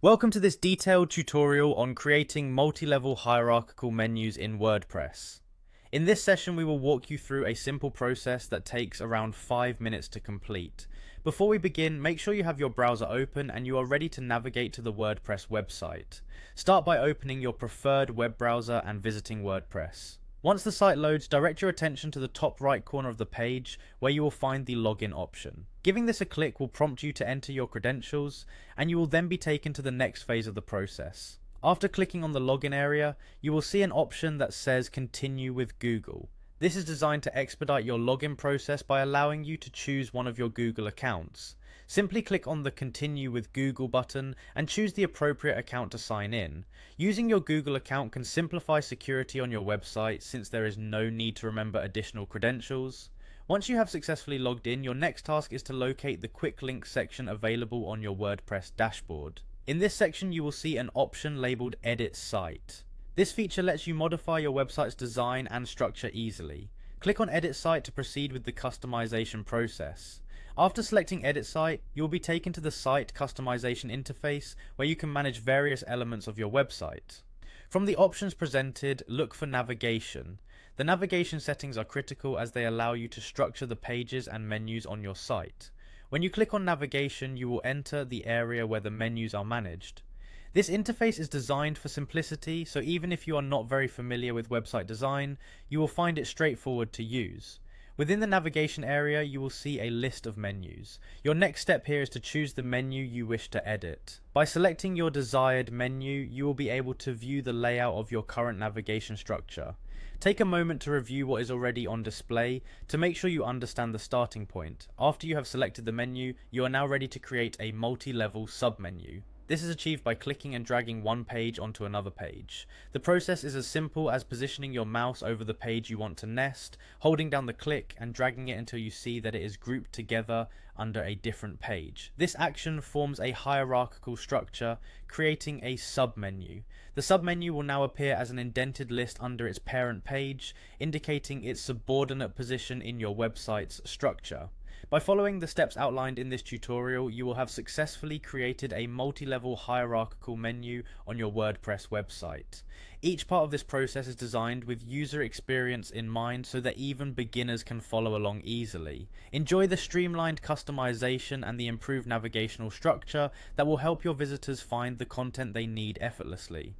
Welcome to this detailed tutorial on creating multi-level hierarchical menus in WordPress. In this session we will walk you through a simple process that takes around 5 minutes to complete. Before we begin, make sure you have your browser open and you are ready to navigate to the WordPress website. Start by opening your preferred web browser and visiting WordPress. Once the site loads, direct your attention to the top right corner of the page where you will find the login option. Giving this a click will prompt you to enter your credentials, and you will then be taken to the next phase of the process. After clicking on the login area, you will see an option that says Continue with Google. This is designed to expedite your login process by allowing you to choose one of your Google accounts. Simply click on the Continue with Google button and choose the appropriate account to sign in. Using your Google account can simplify security on your website since there is no need to remember additional credentials. Once you have successfully logged in, your next task is to locate the quick links section available on your WordPress dashboard. In this section you will see an option labeled Edit Site. This feature lets you modify your website's design and structure easily. Click on Edit Site to proceed with the customization process. After selecting Edit Site, you will be taken to the Site Customization interface where you can manage various elements of your website. From the options presented, look for Navigation. The navigation settings are critical as they allow you to structure the pages and menus on your site. When you click on Navigation, you will enter the area where the menus are managed. This interface is designed for simplicity, so even if you are not very familiar with website design, you will find it straightforward to use. Within the navigation area, you will see a list of menus. Your next step here is to choose the menu you wish to edit. By selecting your desired menu, you will be able to view the layout of your current navigation structure. Take a moment to review what is already on display to make sure you understand the starting point. After you have selected the menu, you are now ready to create a multi-level submenu. This is achieved by clicking and dragging one page onto another page. The process is as simple as positioning your mouse over the page you want to nest, holding down the click and dragging it until you see that it is grouped together under a different page. This action forms a hierarchical structure, creating a submenu. The submenu will now appear as an indented list under its parent page, indicating its subordinate position in your website's structure. By following the steps outlined in this tutorial, you will have successfully created a multi-level hierarchical menu on your WordPress website. Each part of this process is designed with user experience in mind so that even beginners can follow along easily. Enjoy the streamlined customization and the improved navigational structure that will help your visitors find the content they need effortlessly.